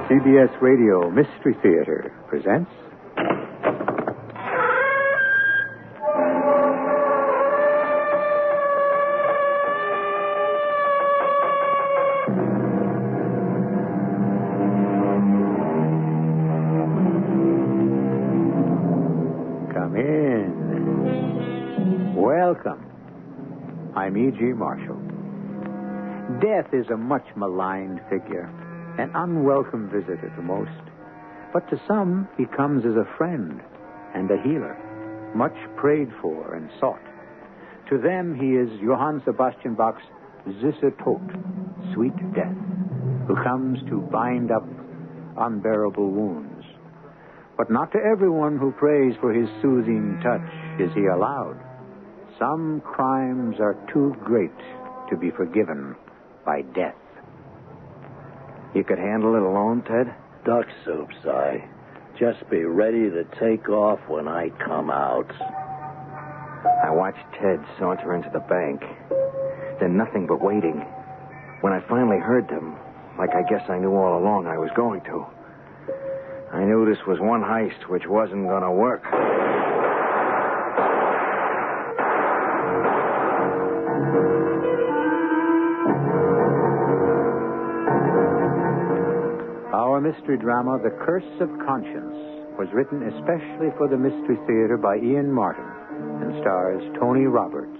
CBS Radio Mystery Theater presents... Come in. Welcome. I'm E.G. Marshall. Death is a much maligned figure. An unwelcome visitor to most. But to some, he comes as a friend and a healer, much prayed for and sought. To them, he is Johann Sebastian Bach's Süßer Tod, sweet death, who comes to bind up unbearable wounds. But not to everyone who prays for his soothing touch is he allowed. Some crimes are too great to be forgiven by death. You could handle it alone, Ted? Duck soup, Si. Just be ready to take off when I come out. I watched Ted saunter into the bank. Then nothing but waiting. When I finally heard them, like I guess I knew all along I was going to, I knew this was one heist which wasn't going to work. Our mystery drama, The Curse of Conscience, was written especially for the Mystery Theater by Ian Martin and stars Tony Roberts.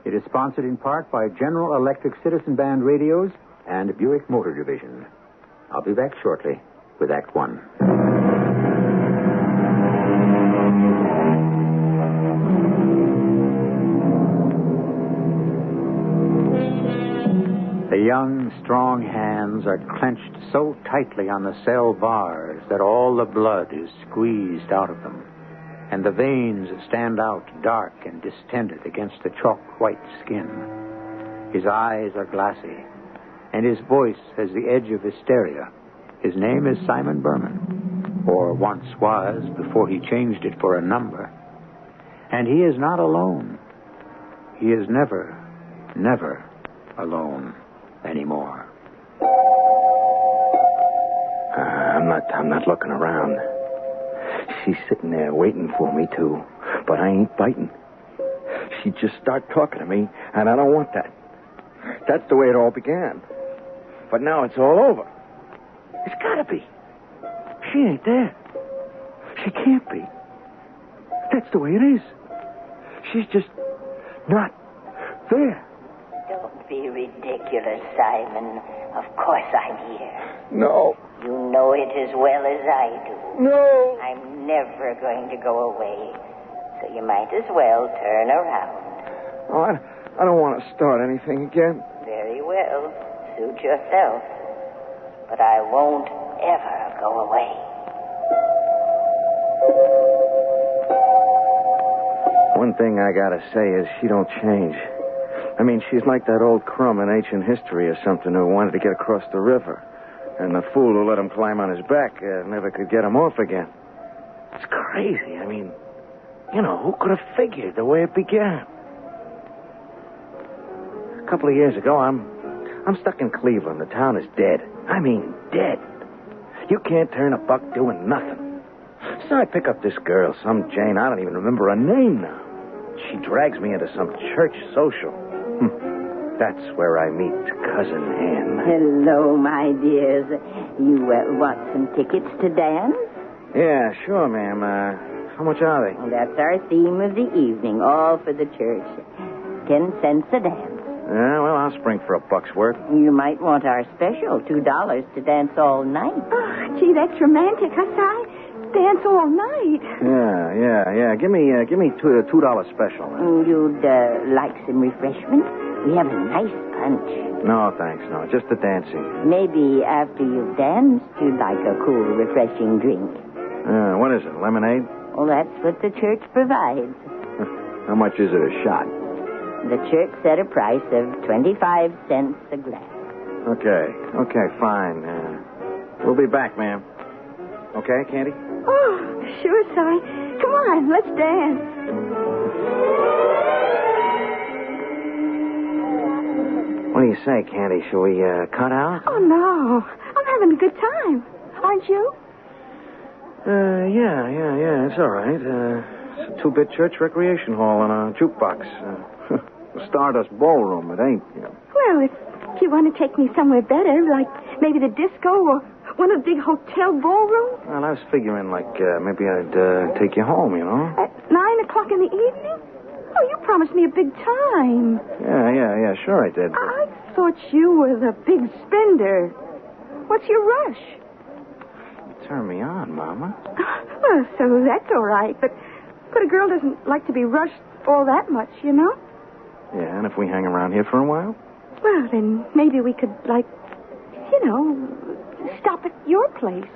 It is sponsored in part by General Electric Citizen Band Radios and Buick Motor Division. I'll be back shortly with Act One. The young, strong hands are clenched so tightly on the cell bars that all the blood is squeezed out of them, and the veins stand out dark and distended against the chalk-white skin. His eyes are glassy, and his voice has the edge of hysteria. His name is Simon Berman, or once was before he changed it for a number. And he is not alone. He is never, never alone anymore. I'm not looking around. She's sitting there waiting for me to, but I ain't biting. She'd just start talking to me, and I don't want that. That's the way it all began. But now it's all over. It's gotta be. She ain't there. She can't be. That's the way it is. She's just not there. Don't be ridiculous, Simon. Of course I'm here. No. You know it as well as I do. No. I'm never going to go away. So you might as well turn around. Oh, I don't want to start anything again. Very well. Suit yourself. But I won't ever go away. One thing I gotta say is she don't change. I mean, she's like that old crumb in ancient history or something who wanted to get across the river. And the fool who let him climb on his back never could get him off again. It's crazy. I mean, you know, who could have figured the way it began? A couple of years ago, I'm stuck in Cleveland. The town is dead. I mean, dead. You can't turn a buck doing nothing. So I pick up this girl, some Jane. I don't even remember her name now. She drags me into some church social. That's where I meet Cousin Ann. Hello, my dears. You want some tickets to dance? Yeah, sure, ma'am. How much are they? Well, that's our theme of the evening, all for the church. 10 cents a dance. Yeah, well, I'll spring for a buck's worth. You might want our special, $2 to dance all night. Oh, gee, that's romantic, huh, Si? Dance all night. Yeah. Give me $2 special. You'd like some refreshments? We have a nice punch. No, thanks. No, just the dancing. Maybe after you've danced, you'd like a cool, refreshing drink. What is it, lemonade? Well, that's what the church provides. How much is it a shot? The church set a price of 25 cents a glass. Okay, fine. We'll be back, ma'am. Okay, Candy? Oh, sure, Si. Come on, let's dance. What do you say, Candy? Shall we cut out? Oh, no. I'm having a good time, aren't you? Yeah. It's all right. It's a 2-bit church recreation hall and a jukebox. The Stardust Ballroom, it ain't, you know. Well, if you want to take me somewhere better, like maybe the disco or one of the big hotel ballrooms. Well, I was figuring, maybe I'd take you home, you know. At 9 o'clock in the evening? Oh, you promised me a big time. Yeah, sure I did. I thought you were the big spender. What's your rush? You turn me on, Mama. Well, so that's all right, but a girl doesn't like to be rushed all that much, you know? Yeah, and if we hang around here for a while? Well, then maybe we could, stop at your place.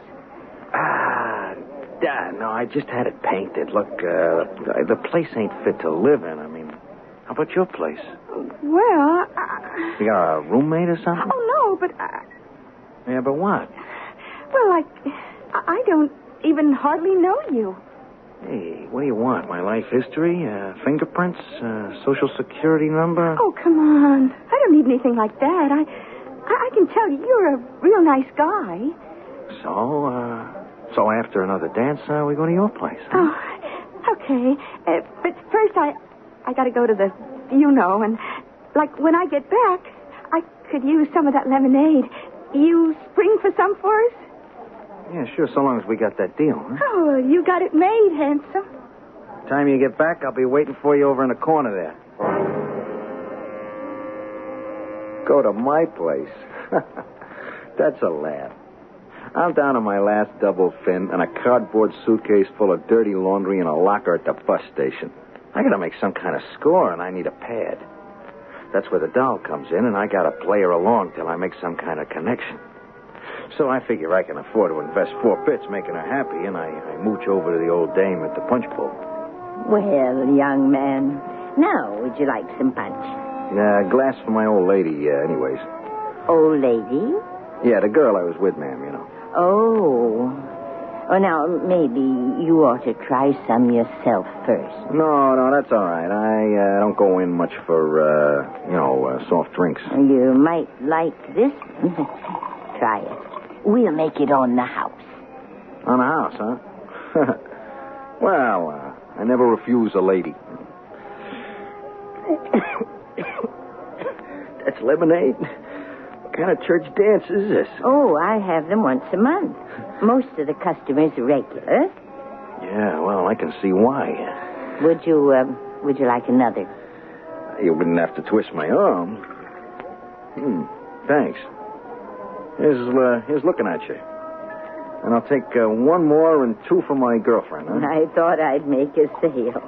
No, I just had it painted. Look, the place ain't fit to live in. I mean, how about your place? Well, You got a roommate or something? Oh, no, but... Yeah, but what? Well, I don't even hardly know you. Hey, what do you want? My life history? Fingerprints? Social security number? Oh, come on. I don't need anything like that. I can tell you're a real nice guy. So after another dance, we go to your place. Huh? Oh, okay. But first I got to go to the, and, when I get back, I could use some of that lemonade. You spring for some for us? Yeah, sure, so long as we got that deal, huh? Oh, you got it made, handsome. Time you get back, I'll be waiting for you over in the corner there. Go to my place. That's a laugh. I'm down on my last double fin and a cardboard suitcase full of dirty laundry and a locker at the bus station. I gotta make some kind of score, and I need a pad. That's where the doll comes in, and I gotta play her along till I make some kind of connection. So I figure I can afford to invest 4 bits making her happy, and I mooch over to the old dame at the punch bowl. Well, young man, now would you like some punch? Yeah, a glass for my old lady, anyways. Old lady? Yeah, the girl I was with, ma'am, you know. Oh. Well, now, maybe you ought to try some yourself first. No, that's all right. I don't go in much for, soft drinks. You might like this one. Try it. We'll make it on the house. On the house, huh? Well, I never refuse a lady. That's lemonade? What kind of church dance is this? Oh, I have them once a month. Most of the customers are regular. Yeah, well, I can see why. Would you like another? You wouldn't have to twist my arm. Thanks. Here's looking at you. And I'll take 1 more and 2 for my girlfriend, huh? I thought I'd make a sale.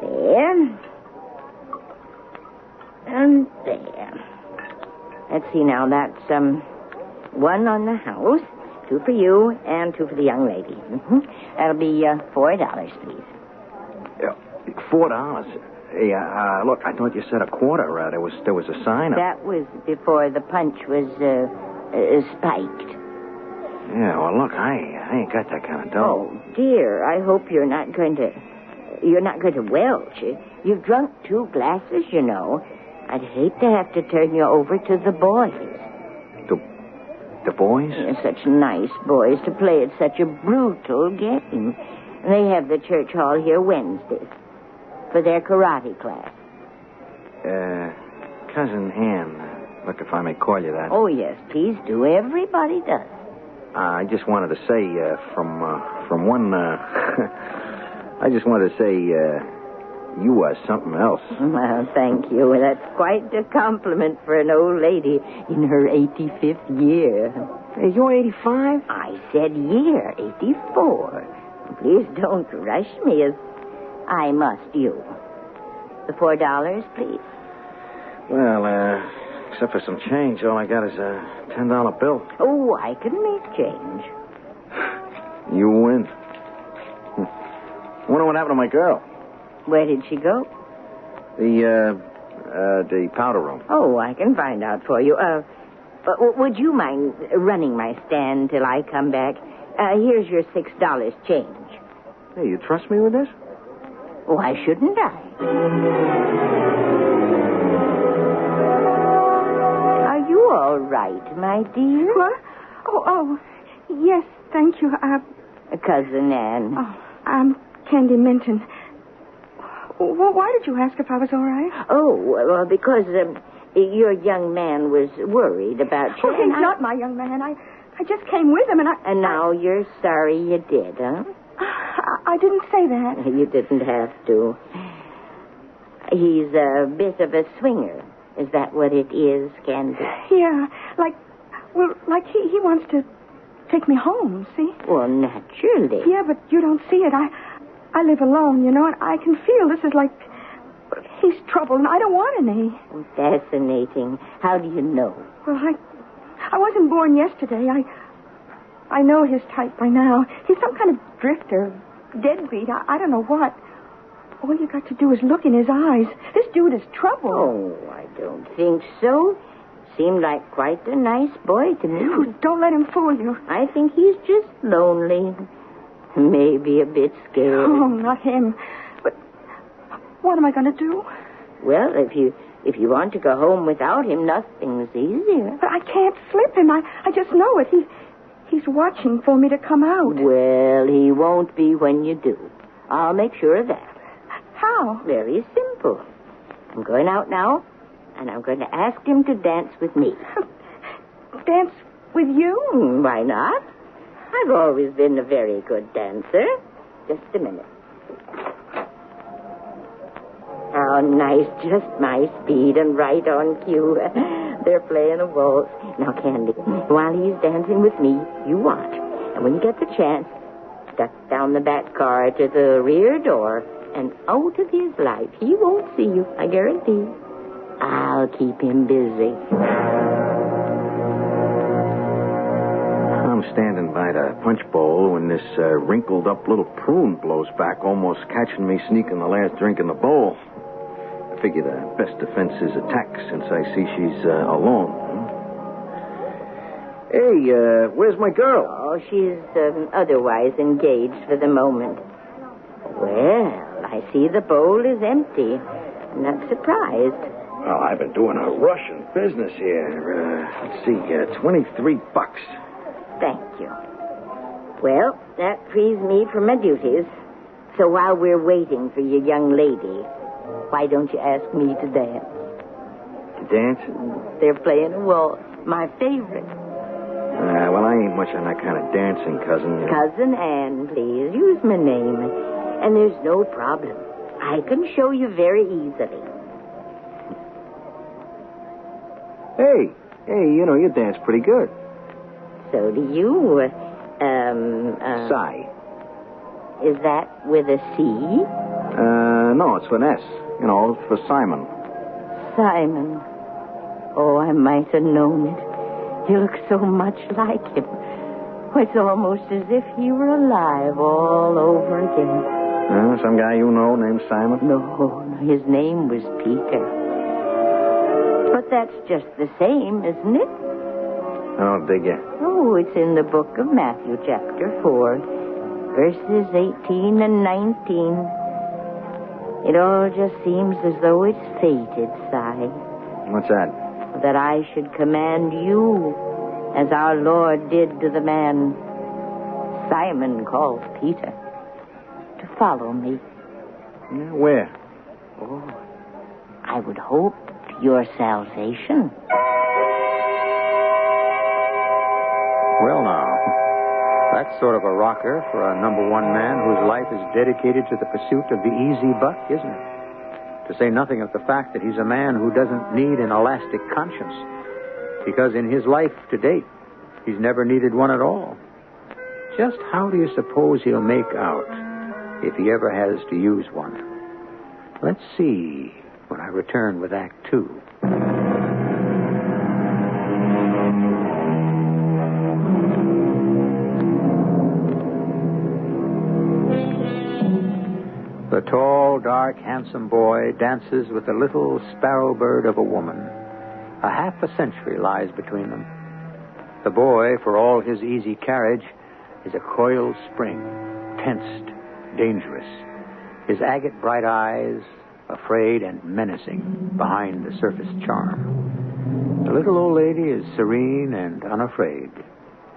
There. And there. Let's see now. That's 1 on the house, 2 for you, and 2 for the young lady. That'll be $4, please. Yeah, $4. Hey, look, I thought you said a quarter. There was a sign up. That was before the punch was spiked. Yeah, well, look, I ain't got that kind of dough. Oh, dear, I hope you're not going to welch. You've drunk 2 glasses, you know. I'd hate to have to turn you over to the boys. The boys? They're such nice boys to play at such a brutal game. They have the church hall here Wednesdays for their karate class. Cousin Ann, look, if I may call you that. Oh, yes, please do. Everybody does. I just wanted to say, from one, I just wanted to say, you are something else. Well, thank you. That's quite a compliment for an old lady in her 85th year. Hey, you're 85? I said year, 84. Please don't rush me as I must you. The $4, please. Well, except for some change, all I got is a $10 bill. Oh, I can make change. You win. I wonder what happened to my girl. Where did she go? The powder room. Oh, I can find out for you. Would you mind running my stand till I come back? Here's your $6 change. Hey, you trust me with this? Why shouldn't I? Are you you all right, my dear? What? Oh, yes, thank you. Cousin Anne. Oh, I'm Candy Minton. Well, why did you ask if I was all right? Oh, well, because your young man was worried about you. Oh, he's not my young man. I just came with him, and And now you're sorry you did, huh? I didn't say that. You didn't have to. He's a bit of a swinger. Is that what it is, Candy? Yeah, like he wants to take me home, see? Well, naturally. Yeah, but you don't see it. I live alone, you know, and I can feel this is like he's trouble, and I don't want any. Fascinating. How do you know? Well, I wasn't born yesterday. I know his type by now. He's some kind of drifter, deadbeat. I don't know what. All you got to do is look in his eyes. This dude is trouble. Oh, I don't think so. Seemed like quite a nice boy to me. Oh, don't let him fool you. I think he's just lonely. Maybe a bit scared. Oh, not him. But what am I going to do? Well, if you want to go home without him, nothing's easier. But I can't slip him. I just know it. He's watching for me to come out. Well, he won't be when you do. I'll make sure of that. How? Very simple. I'm going out now, and I'm going to ask him to dance with me. Dance with you? Why not? I've always been a very good dancer. Just a minute. How nice, just my speed and right on cue. They're playing a waltz. Now, Candy, while he's dancing with me, you watch. And when you get the chance, duck down the back car to the rear door and out of his life. He won't see you, I guarantee. I'll keep him busy. I'm standing by the punch bowl when this wrinkled-up little prune blows back, almost catching me sneaking the last drink in the bowl. I figure the best defense is attack since I see she's alone. Hey, where's my girl? Oh, she's otherwise engaged for the moment. Well, I see the bowl is empty. I'm not surprised. Well, I've been doing a Russian business here. Let's see, $23. Thank you. Well, that frees me from my duties. So while we're waiting for your young lady, why don't you ask me to dance? To dance? They're playing a waltz. My favorite. Well, I ain't much on that kind of dancing, cousin. Cousin Anne, please. Use my name. And there's no problem. I can show you very easily. Hey, you dance pretty good. So do you. Sigh. Is that with a C? No, it's with an S. For Simon. Simon. Oh, I might have known it. He looks so much like him. It's almost as if he were alive all over again. Some guy you know named Simon? No, his name was Peter. But that's just the same, isn't it? I don't dig you. Oh, it's in the book of Matthew, chapter 4, verses 18 and 19. It all just seems as though it's fated, Si. What's that? That I should command you, as our Lord did to the man Simon called Peter, to follow me. Yeah, where? Oh, I would hope to your salvation. Well, now, that's sort of a rocker for a number one man whose life is dedicated to the pursuit of the easy buck, isn't it? To say nothing of the fact that he's a man who doesn't need an elastic conscience, because in his life to date, he's never needed one at all. Just how do you suppose he'll make out if he ever has to use one? Let's see when I return with Act 2. The tall, dark, handsome boy dances with the little sparrow bird of a woman. A half a century lies between them. The boy, for all his easy carriage, is a coiled spring, tensed, dangerous. His agate bright eyes, afraid and menacing behind the surface charm. The little old lady is serene and unafraid,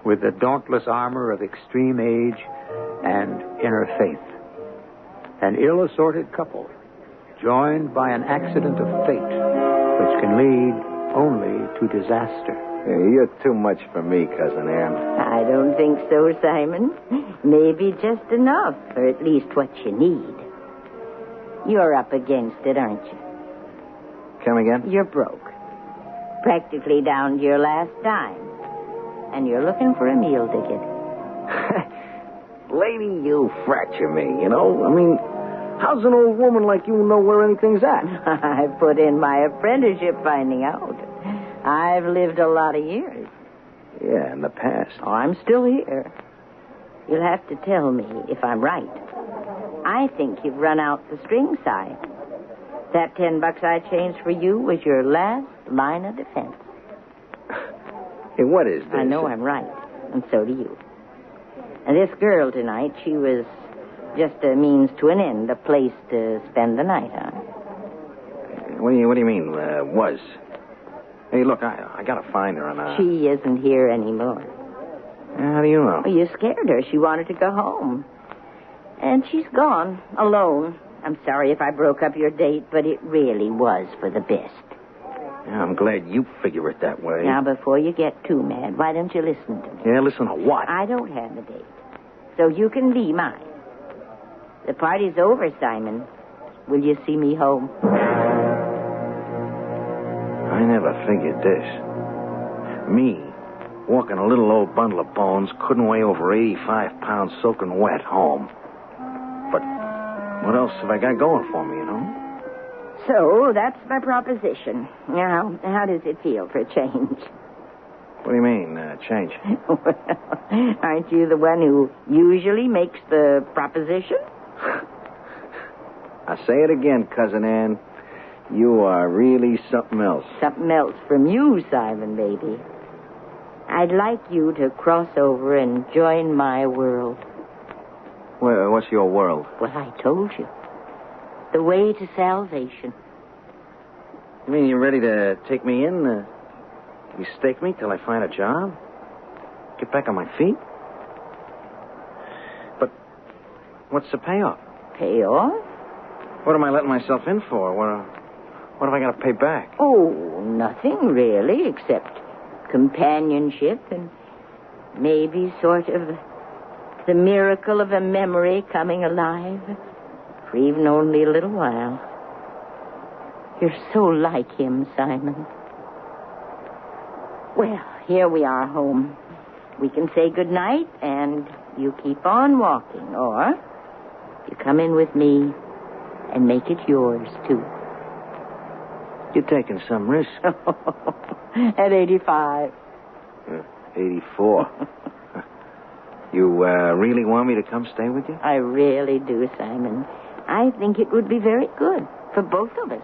with the dauntless armor of extreme age and inner faith. An ill-assorted couple, joined by an accident of fate, which can lead only to disaster. You're too much for me, Cousin Ann. I don't think so, Simon. Maybe just enough, or at least what you need. You're up against it, aren't you? Come again? You're broke. Practically down to your last dime. And you're looking for a meal ticket. Lady, you fracture me, you know? I mean, how's an old woman like you know where anything's at? I put in my apprenticeship finding out. I've lived a lot of years. Yeah, in the past. Oh, I'm still here. You'll have to tell me if I'm right. I think you've run out the string side. That $10 I changed for you was your last line of defense. Hey, what is this? I know I'm right, and so do you. And this girl tonight, she was just a means to an end, a place to spend the night on. What do you mean, was? Hey, look, I gotta find her and She isn't here anymore. How do you know? Well, you scared her. She wanted to go home. And she's gone, alone. I'm sorry if I broke up your date, but it really was for the best. Yeah, I'm glad you figure it that way. Now, before you get too mad, why don't you listen to me? Yeah, listen to what? I don't have a date, so you can be mine. The party's over, Simon. Will you see me home? I never figured this. Me, walking a little old bundle of bones, couldn't weigh over 85 pounds soaking wet home. But what else have I got going for me, you know? So, that's my proposition. Now, how does it feel for a change? What do you mean, change? Well, aren't you the one who usually makes the proposition? I say it again, Cousin Ann. You are really something else. Something else from you, Simon, baby. I'd like you to cross over and join my world. Well, what's your world? Well, I told you. The way to salvation. You mean you're ready to take me in? You stake me till I find a job? Get back on my feet? But what's the payoff? Payoff? What am I letting myself in for? What have I got to pay back? Oh, nothing really, except companionship and maybe sort of the miracle of a memory coming alive for even only a little while. You're so like him, Simon. Well, here we are home. We can say goodnight and you keep on walking, or you come in with me and make it yours, too. You're taking some risk. At 85. 84. You really want me to come stay with you? I really do, Simon. I think it would be very good for both of us.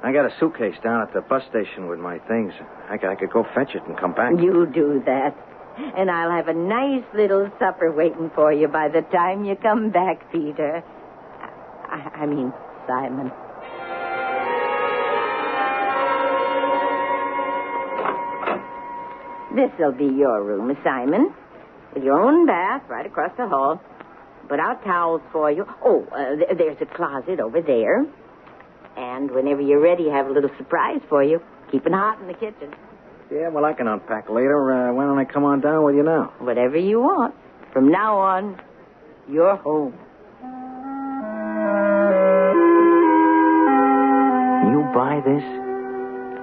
I got a suitcase down at the bus station with my things. I could go fetch it and come back. You do that. And I'll have a nice little supper waiting for you by the time you come back, Peter. I mean, Simon. This'll be your room, Simon. With your own bath right across the hall. Put out towels for you. Oh, there's a closet over there. And whenever you're ready, have a little surprise for you. Keep it hot in the kitchen. Yeah, well, I can unpack later. Why don't I come on down with you now? Whatever you want. From now on, you're home. You buy this?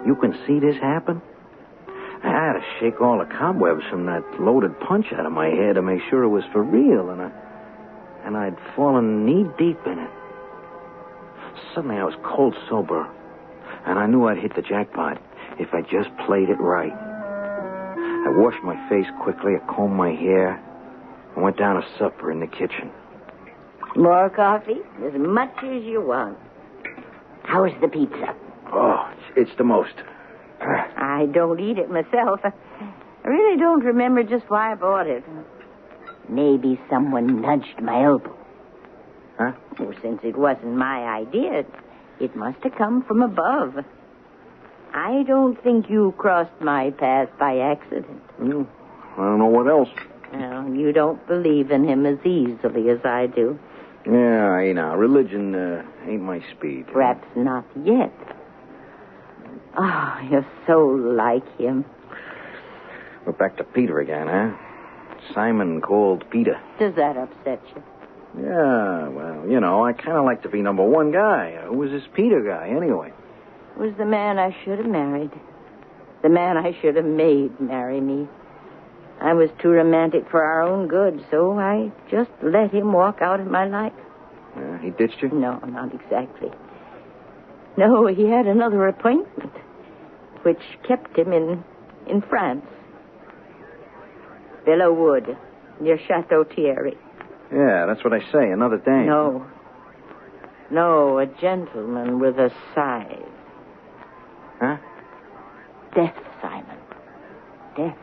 You can see this happen? I had to shake all the cobwebs from that loaded punch out of my head to make sure it was for real, and I'd fallen knee-deep in it. Suddenly I was cold sober, and I knew I'd hit the jackpot if I just played it right. I washed my face quickly, I combed my hair, and went down to supper in the kitchen. More coffee? As much as you want. How's the pizza? Oh, it's the most. I don't eat it myself. I really don't remember just why I bought it. Maybe someone nudged my elbow. Huh? Well, since it wasn't my idea, it must have come from above. I don't think you crossed my path by accident. Well, I don't know what else. Well, you don't believe in him as easily as I do. Yeah, religion ain't my speed. Perhaps not yet. Oh, you're so like him. We're back to Peter again, huh? Simon called Peter. Does that upset you? Yeah, well, I kind of like to be number one guy. Who was this Peter guy, anyway? It was the man I should have married. The man I should have made marry me. I was too romantic for our own good, so I just let him walk out of my life. He ditched you? No, not exactly. No, he had another appointment, which kept him in France. Villa Wood, near Chateau Thierry. Yeah, that's what I say, another dame. No, a gentleman with a scythe. Huh? Death, Simon. Death.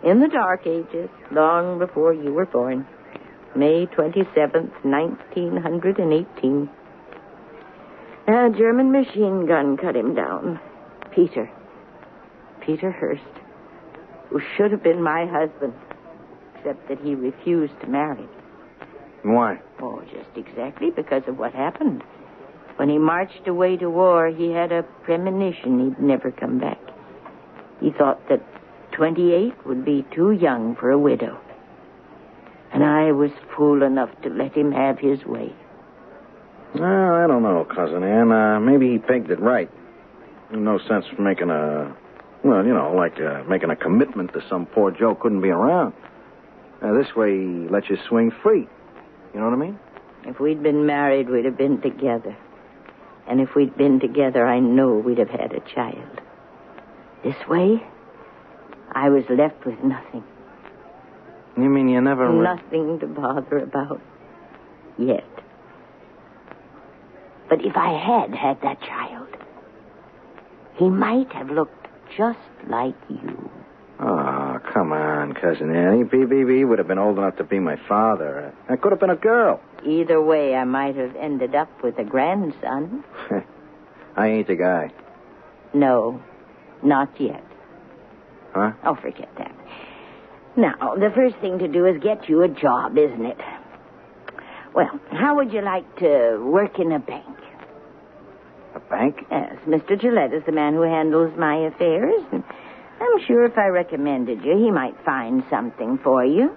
In the Dark Ages, long before you were born, May 27th, 1918, a German machine gun cut him down. Peter Hurst, who should have been my husband, except that he refused to marry. Why? Oh, just exactly because of what happened. When he marched away to war, he had a premonition he'd never come back. He thought that 28 would be too young for a widow. And I was fool enough to let him have his way. Well, I don't know, Cousin Ann. Maybe he pegged it right. No sense for making making a commitment to some poor Joe couldn't be around. This way, he lets you swing free. You know what I mean? If we'd been married, we'd have been together. And if we'd been together, I know we'd have had a child. This way, I was left with nothing. You mean you never... Nothing to bother about. Yet. But if I had that child, he might have looked just like you. Oh, come on, Cousin Annie. He would have been old enough to be my father. That could have been a girl. Either way, I might have ended up with a grandson. I ain't the guy. No, not yet. Huh? Oh, forget that. Now, the first thing to do is get you a job, isn't it? Well, how would you like to work in a bank? A bank? Yes, Mr. Gillette is the man who handles my affairs, and I'm sure if I recommended you, he might find something for you.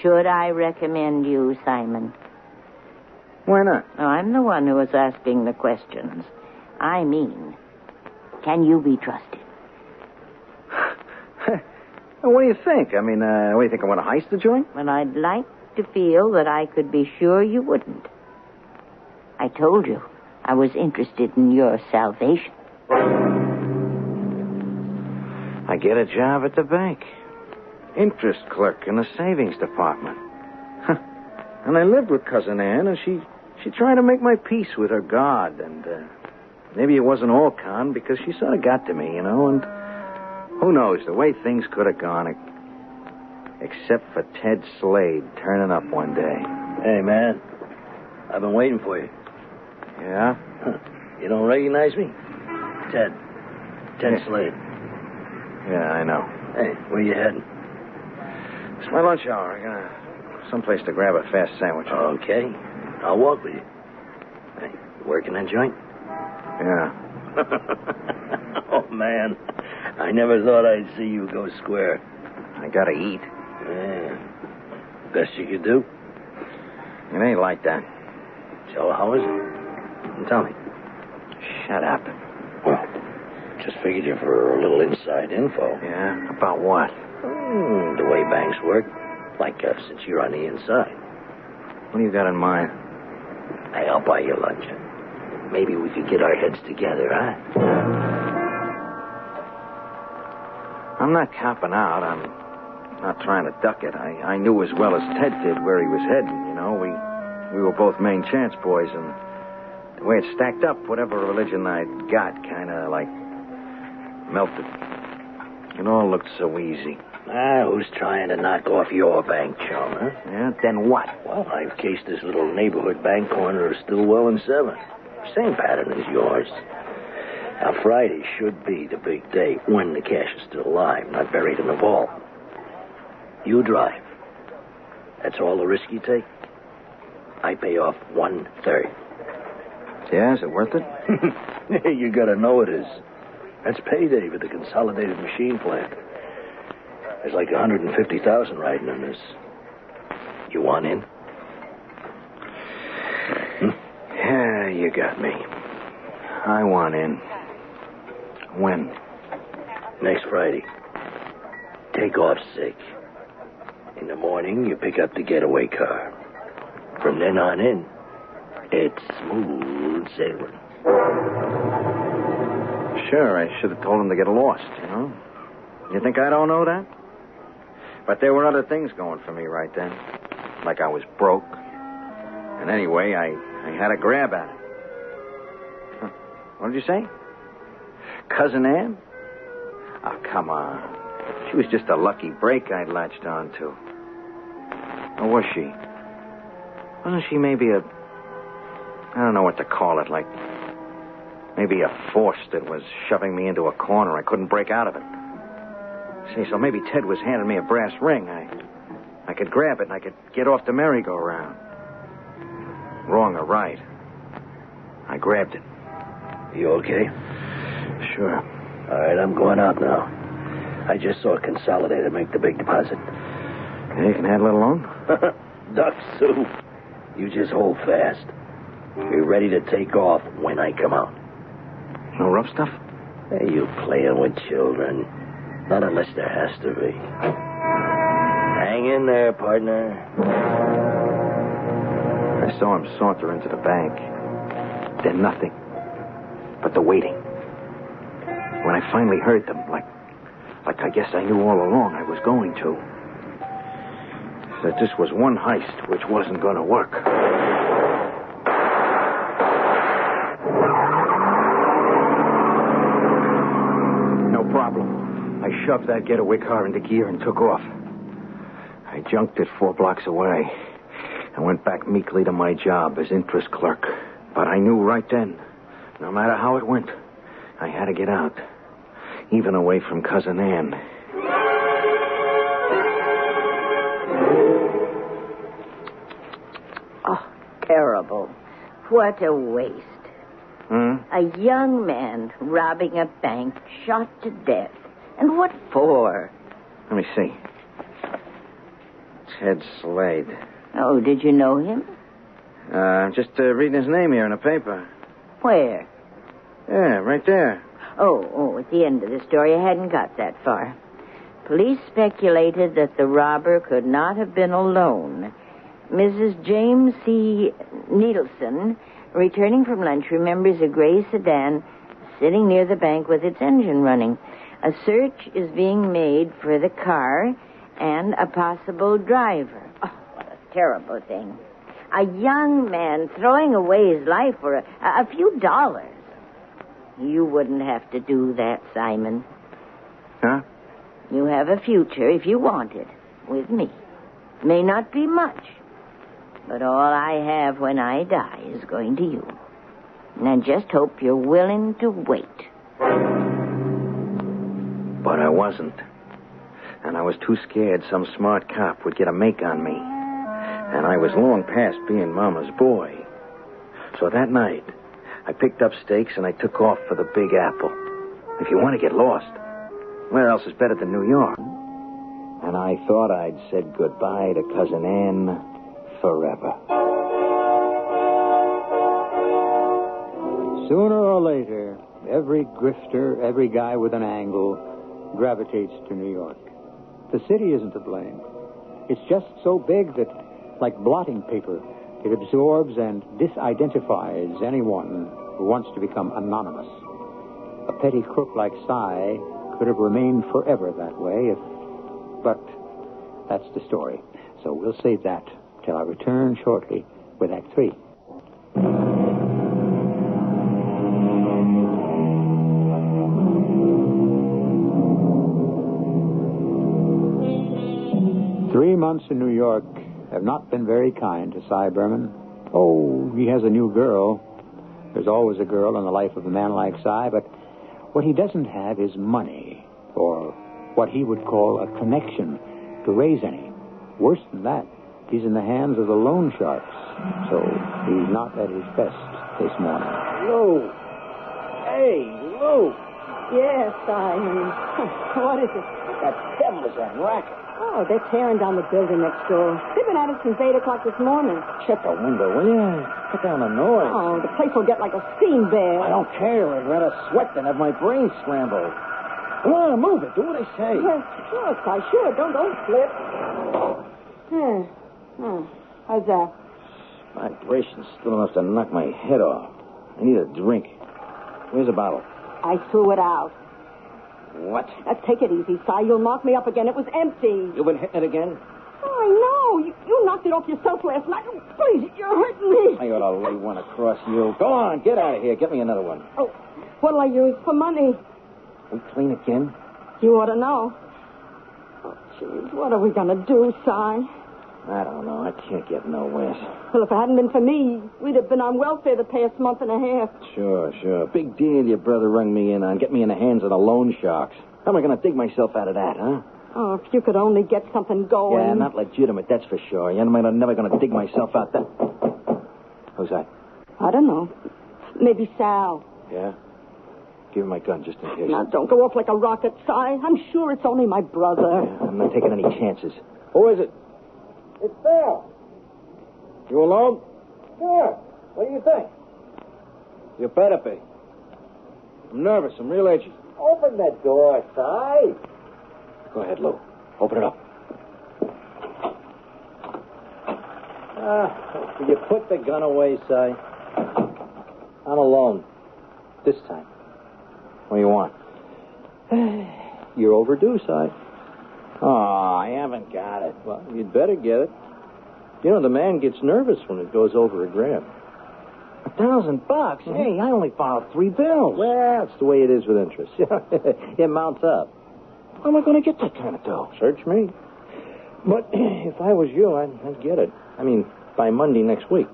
Should I recommend you, Simon? Why not? Oh, I'm the one who is asking the questions. I mean, can you be trusted? What do you think? I mean, what do you think? I want to heist the joint? Well, I'd like to feel that I could be sure you wouldn't. I told you I was interested in your salvation. I get a job at the bank. Interest clerk in the savings department. And I lived with Cousin Ann, and she tried to make my peace with her God. And maybe it wasn't all con, because she sort of got to me, and who knows, the way things could have gone, except for Ted Slade turning up one day. Hey, man, I've been waiting for you. Yeah? You don't recognize me? Ted Slade. Yeah, I know. Hey, where you heading? It's my lunch hour. I got someplace to grab a fast sandwich. Okay. I'll walk with you. Hey, you working that joint? Yeah. Oh, man. I never thought I'd see you go square. I gotta eat. Yeah. Best you could do? It ain't like that. So how is it? Tell me. Shut up. Well, just figured you for a little inside info. Yeah? About what? The way banks work. Like since you're on the inside. What do you got in mind? Hey, I'll buy you lunch. Maybe we could get our heads together, huh? I'm not copping out. I'm not trying to duck it. I knew as well as Ted did where he was heading, We were both main chance boys, and the way it stacked up, whatever religion I'd got kind of, melted. It all looked so easy. Who's trying to knock off your bank, chum, huh? Yeah, then what? Well, I've cased this little neighborhood bank corner of Stillwell and 7. Same pattern as yours. Now, Friday should be the big day when the cash is still alive, not buried in the vault. You drive. That's all the risk you take. I pay off 1/3. Yeah, is it worth it? You gotta know it is. That's payday with the consolidated machine plant. There's like 150,000 riding on this. You want in? Yeah, you got me. I want in. When? Next Friday. Take off sick. In the morning, you pick up the getaway car. From then on in, it's smooth sailing. Sure, I should have told him to get lost, you know? You think I don't know that? But there were other things going for me right then. Like I was broke. And anyway, I had a grab at it. Huh. What did you say? Cousin Ann? Oh, come on. She was just a lucky break I'd latched on to. Or was she? Wasn't she maybe I don't know what to call it, like maybe a force that was shoving me into a corner. I couldn't break out of it. See, so maybe Ted was handing me a brass ring. I could grab it and I could get off the merry-go-round. Wrong or right, I grabbed it. You okay? Sure. All right, I'm going out now. I just saw Consolidated make the big deposit. Yeah, you can handle it alone? Duck soup. You just hold fast. Be ready to take off when I come out. No rough stuff? Hey, you playing with children. Not unless there has to be. Hang in there, partner. I saw him saunter into the bank. Then nothing. But the waiting. When I finally heard them, like I guess I knew all along I was going to. That this was one heist which wasn't going to work. No problem. I shoved that getaway car into gear and took off. I junked it 4 blocks away and went back meekly to my job as interest clerk. But I knew right then, no matter how it went, I had to get out, even away from Cousin Ann. Oh, terrible. What a waste. A young man robbing a bank, shot to death. And what for? Let me see. Ted Slade. Oh, did you know him? Just reading his name here in the paper. Where? Yeah, right there. Oh, at the end of the story, I hadn't got that far. Police speculated that the robber could not have been alone. Mrs. James C. Needleson, returning from lunch, remembers a gray sedan sitting near the bank with its engine running. A search is being made for the car and a possible driver. Oh, what a terrible thing. A young man throwing away his life for a few dollars. You wouldn't have to do that, Simon. Huh? You have a future, if you want it, with me. May not be much, but all I have when I die is going to you. And I just hope you're willing to wait. But I wasn't. And I was too scared some smart cop would get a make on me. And I was long past being Mama's boy. So that night, I picked up stakes and I took off for the Big Apple. If you want to get lost, where else is better than New York? And I thought I'd said goodbye to Cousin Ann forever. Sooner or later, every grifter, every guy with an angle, gravitates to New York. The city isn't to blame. It's just so big that, like blotting paper, it absorbs and disidentifies anyone who wants to become anonymous. A petty crook like Cy could have remained forever that way but that's the story. So we'll save that till I return shortly with Act 3. Three months in New York have not been very kind to Cy Berman. Oh, he has a new girl. There's always a girl in the life of a man like Cy, but What he doesn't have is money, or what he would call a connection to raise any. Worse than that, he's in the hands of the loan sharks, so he's not at his best this morning. Lou! Hey, Lou! Yes, Simon. What is it? That devil is that racket. Oh, they're tearing down the building next door. They've been at it since 8 o'clock this morning. Shut the window, will you? Cut down the noise. Oh, the place will get like a steam bear. I don't care. I'd rather sweat than have my brain scrambled. Come on, move it. Do what I say. Yes, I should. Don't slip. How's that? Vibration's still enough to knock my head off. I need a drink. Where's the bottle? I threw it out. What? Take it easy, Si. You'll knock me up again. It was empty. You've been hitting it again? Oh, I know. You knocked it off yourself last night. Oh, please, you're hurting me. I ought to lay one across you. Go on, get out of here. Get me another one. Oh, what'll I use for money? We clean again? You ought to know. Oh, jeez, what are we going to do, Si? I don't know. I can't get nowhere. Well, if it hadn't been for me, we'd have been on welfare the past month and a half. Sure. Big deal your brother rung me in on. Get me in the hands of the loan sharks. How am I going to dig myself out of that, huh? Oh, if you could only get something going. Yeah, not legitimate, that's for sure. I'm never going to dig myself out that... Who's that? I don't know. Maybe Sal. Yeah? Give him my gun just in case. Now, don't go off like a rocket, Si. I'm sure it's only my brother. Yeah, I'm not taking any chances. Who is it? It's Sal. You alone? Sure. What do you think? You better be. I'm nervous. I'm real edgy. Open that door, Si. Go ahead, Lou. Open it up. Will you put the gun away, Si? I'm alone. This time. What do you want? You're overdue, Si. Oh, I haven't got it. Well, you'd better get it. You know, the man gets nervous when it goes over $1,000. $1,000? Mm-hmm. Hey, I only borrowed 3 bills. Well, it's the way it is with interest. It mounts up. How am I going to get that kind of dough? Search me. But if I was you, I'd get it. I mean, by Monday next week.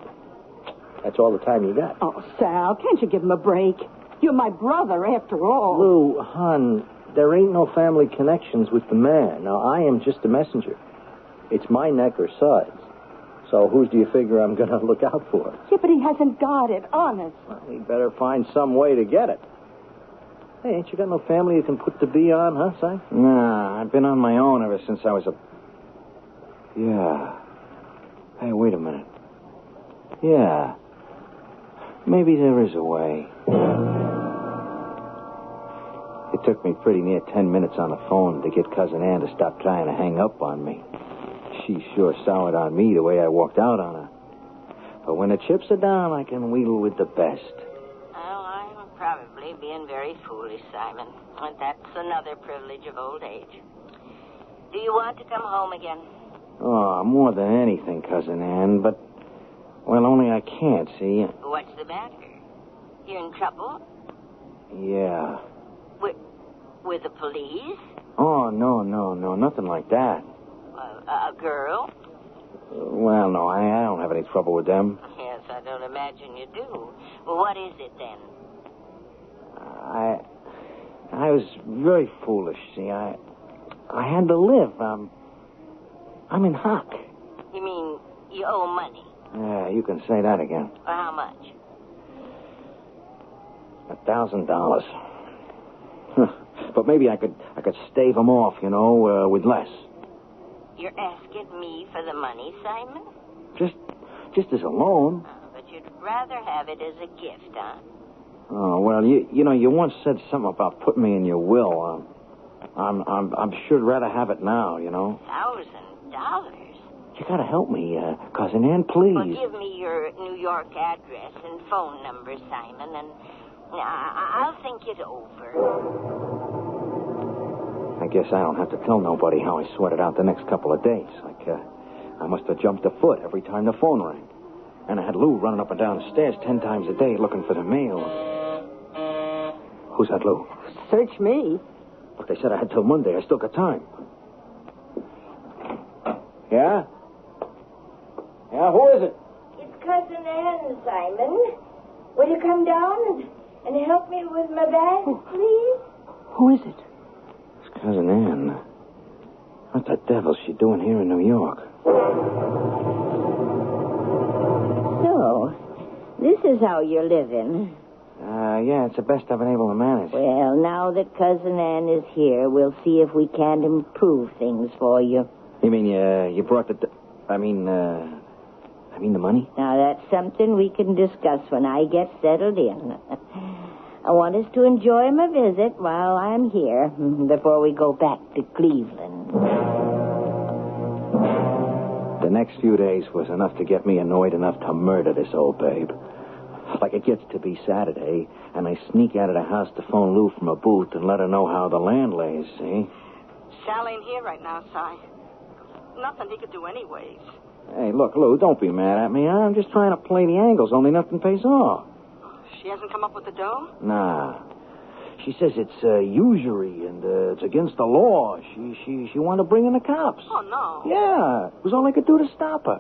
That's all the time you got. Oh, Sal, can't you give him a break? You're my brother, after all. Lou, hon, there ain't no family connections with the man. Now, I am just a messenger. It's my neck or sides. So whose do you figure I'm going to look out for? Yeah, but he hasn't got it, honest. Well, he better find some way to get it. Hey, ain't you got no family you can put the B on, huh, Si? Nah, I've been on my own ever since I was a... Yeah. Hey, wait a minute. Yeah. Maybe there is a way. It took me pretty near 10 minutes on the phone to get Cousin Ann to stop trying to hang up on me. She sure soured on me the way I walked out on her. But when the chips are down, I can wheedle with the best. Well, I'm probably being very foolish, Simon. And that's another privilege of old age. Do you want to come home again? Oh, more than anything, Cousin Ann, but... Well, only I can't, see? What's the matter? You're in trouble? Yeah. With the police? Oh, no, nothing like that. A girl? Well, no, I don't have any trouble with them. Yes, I don't imagine you do. Well, what is it, then? I was very foolish, see. I had to live. I'm in hock. You mean you owe money? Yeah, you can say that again. Well, how much? $1,000. But maybe I could stave them off, with less. You're asking me for the money, Simon? Just as a loan. But you'd rather have it as a gift, huh? Oh, well, you once said something about putting me in your will. I'm sure rather have it now, $1,000? You gotta help me, Cousin Ann, please. Well, give me your New York address and phone number, Simon, and I'll think it over. I guess I don't have to tell nobody how I sweated out the next couple of days. I must have jumped a foot every time the phone rang. And I had Lou running up and down the stairs 10 times a day looking for the mail. Who's that, Lou? Search me. But they said I had till Monday. I still got time. Yeah? Yeah, who is it? It's Cousin Ann, Simon. Will you come down And help me with my bag, please. Who is it? It's Cousin Ann. What the devil's she doing here in New York? So, this is how you're living. Yeah, it's the best I've been able to manage. Well, now that Cousin Ann is here, we'll see if we can't improve things for you. You mean you brought the... I mean the money? Now, that's something we can discuss when I get settled in. I want us to enjoy my visit while I'm here before we go back to Cleveland. The next few days was enough to get me annoyed enough to murder this old babe. Like it gets to be Saturday, and I sneak out of the house to phone Lou from a booth and let her know how the land lays, see? Sal ain't here right now, Si. Nothing he could do anyways. Hey, look, Lou, don't be mad at me. I'm just trying to play the angles, only nothing pays off. She hasn't come up with the dough? Nah. She says it's usury and it's against the law. She wanted to bring in the cops. Oh, no. Yeah, it was all I could do to stop her.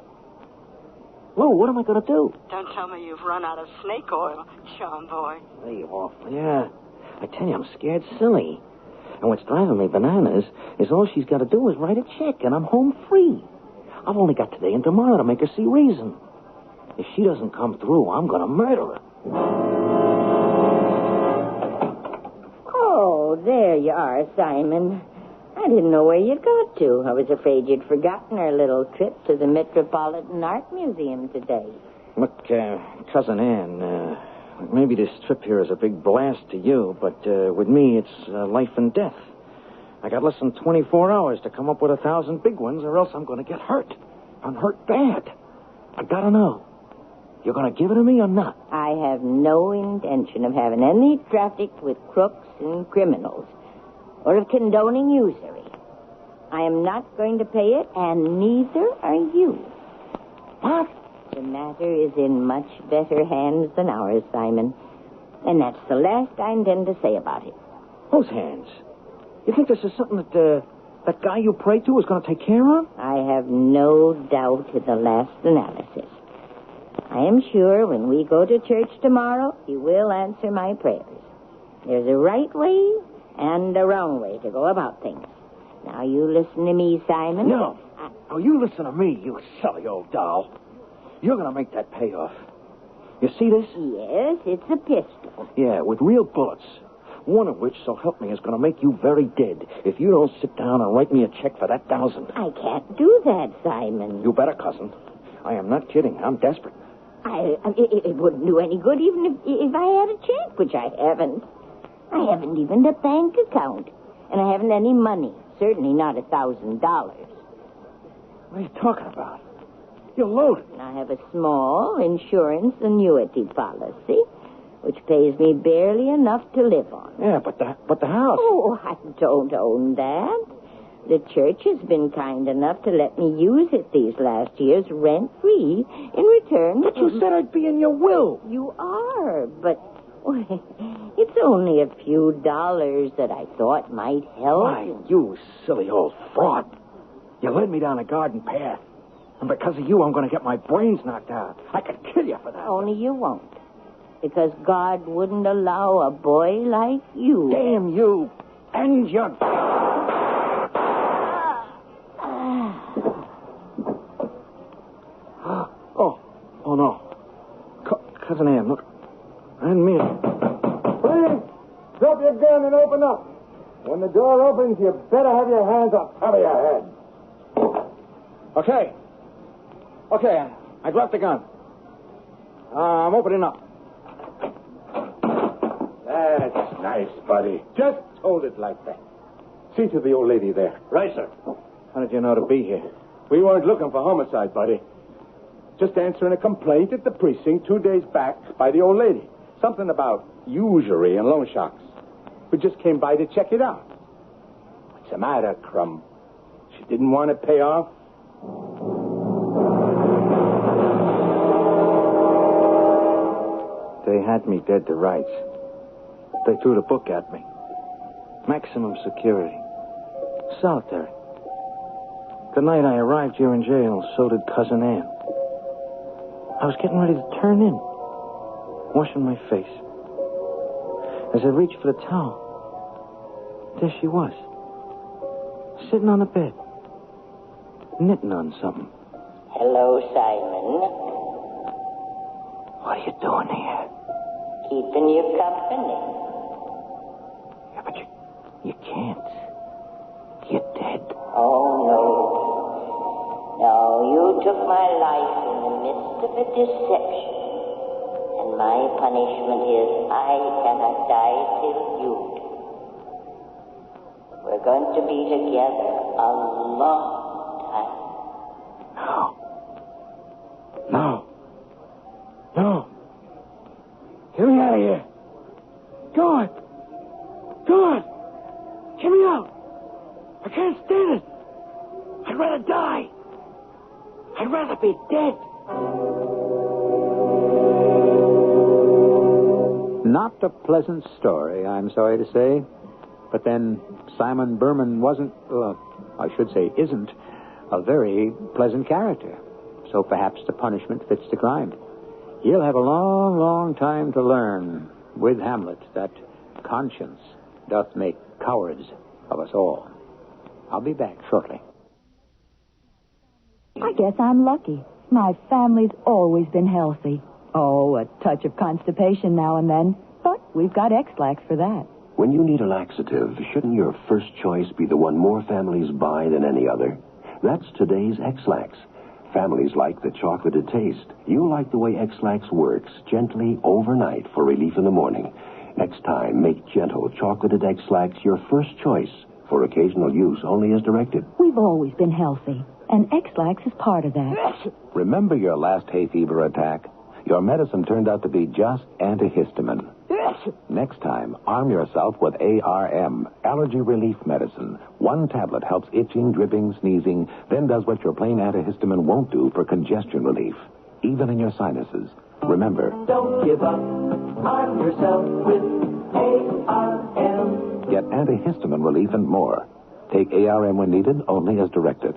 Lou, what am I going to do? Don't tell me you've run out of snake oil, John boy. Lay off. Yeah. I tell you, I'm scared silly. And what's driving me bananas is all she's got to do is write a check, and I'm home free. I've only got today and tomorrow to make her see reason. If she doesn't come through, I'm going to murder her. Oh, there you are, Simon. I didn't know where you'd got to. I was afraid you'd forgotten our little trip to the Metropolitan Art Museum today. Look, Cousin Ann, maybe this trip here is a big blast to you, but with me, it's life and death. I got less than 24 hours to come up with 1,000 big ones, or else I'm going to get hurt. I'm hurt bad. I got to know. You're going to give it to me or not? I have no intention of having any traffic with crooks and criminals, or of condoning usury. I am not going to pay it, and neither are you. What? The matter is in much better hands than ours, Simon. And that's the last I intend to say about it. Whose hands? You think this is something that guy you pray to is going to take care of? I have no doubt in the last analysis. I am sure when we go to church tomorrow, he will answer my prayers. There's a right way and a wrong way to go about things. Now, you listen to me, Simon. No. Oh, you listen to me, you silly old doll. You're going to make that pay off. You see this? Yes, it's a pistol. Yeah, with real bullets. One of which, so help me, is going to make you very dead if you don't sit down and write me a check for that 1,000. I can't do that, Simon. You better, cousin. I am not kidding. I'm desperate. It wouldn't do any good even if I had a check, which I haven't. I haven't even a bank account. And I haven't any money. Certainly not $1,000. What are you talking about? You're loaded. I have a small insurance annuity policy, which pays me barely enough to live on. Yeah, but the house. Oh, I don't own that. The church has been kind enough to let me use it these last years rent-free in return. But you said I'd be in your will. You are, but it's only a few dollars that I thought might help. Why, you silly old fraud. You led me down a garden path. And because of you, I'm going to get my brains knocked out. I could kill you for that. Only you won't. Because God wouldn't allow a boy like you. Damn you. And your... Oh, no. Cousin Ann, look. I didn't mean it. Please, drop your gun and open up. When the door opens, you better have your hands up top of your head. Okay, I dropped the gun. I'm opening up. That's nice, buddy. Just hold it like that. See to the old lady there. Right, sir. How did you know to be here? We weren't looking for homicide, buddy. Just answering a complaint at the precinct 2 days back by the old lady. Something about usury and loan sharks. We just came by to check it out. What's the matter, Crumb? She didn't want to pay off? They had me dead to rights. They threw the book at me. Maximum security. Solitary. The night I arrived here in jail, so did Cousin Ann. I was getting ready to turn in. Washing my face. As I reached for the towel, there she was, sitting on the bed, knitting on something. Hello, Simon. What are you doing here? Keeping you company. Yeah, but you can't. You're dead. Oh, no. No, you took my life in the midst of a deception. And my punishment is I cannot die till you do. We're going to be together a long time. No. Get me out of here. Go on. Get me out. I can't stand it. I'd rather die. I'd rather be dead. Not a pleasant story, I'm sorry to say. But then Simon Berman isn't a very pleasant character. So perhaps the punishment fits the crime. He'll have a long, long time to learn with Hamlet that conscience doth make cowards of us all. I'll be back shortly. I guess I'm lucky. My family's always been healthy. Oh, a touch of constipation now and then. But we've got X-Lax for that. When you need a laxative, shouldn't your first choice be the one more families buy than any other? That's today's X-Lax. Families like the chocolated taste. You'll like the way X-Lax works, gently overnight for relief in the morning. Next time, make gentle chocolated X-Lax your first choice for occasional use only as directed. We've always been healthy, and X-Lax is part of that. Remember your last hay fever attack? Your medicine turned out to be just antihistamine. Next time, arm yourself with ARM, allergy relief medicine. One tablet helps itching, dripping, sneezing, then does what your plain antihistamine won't do for congestion relief, even in your sinuses. Remember, don't give up. Arm yourself with ARM. Get antihistamine relief and more. Take ARM when needed, only as directed.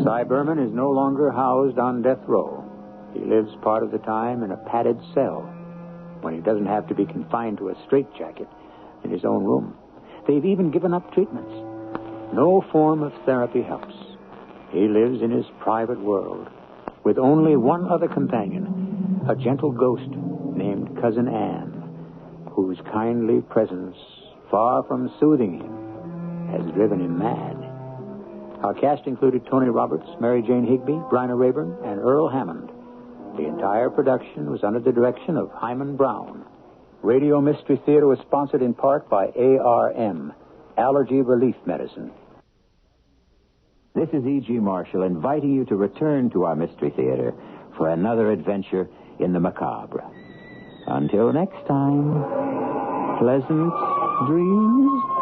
Cy Berman is no longer housed on death row. He lives part of the time in a padded cell when he doesn't have to be confined to a straitjacket in his own room. They've even given up treatments. No form of therapy helps. He lives in his private world with only one other companion, a gentle ghost named Cousin Anne, whose kindly presence, far from soothing him, has driven him mad. Our cast included Tony Roberts, Mary Jane Higby, Bryna Rayburn, and Earl Hammond. The entire production was under the direction of Hyman Brown. Radio Mystery Theater was sponsored in part by ARM, Allergy Relief Medicine. This is E.G. Marshall inviting you to return to our Mystery Theater for another adventure in the macabre. Until next time, pleasant dreams.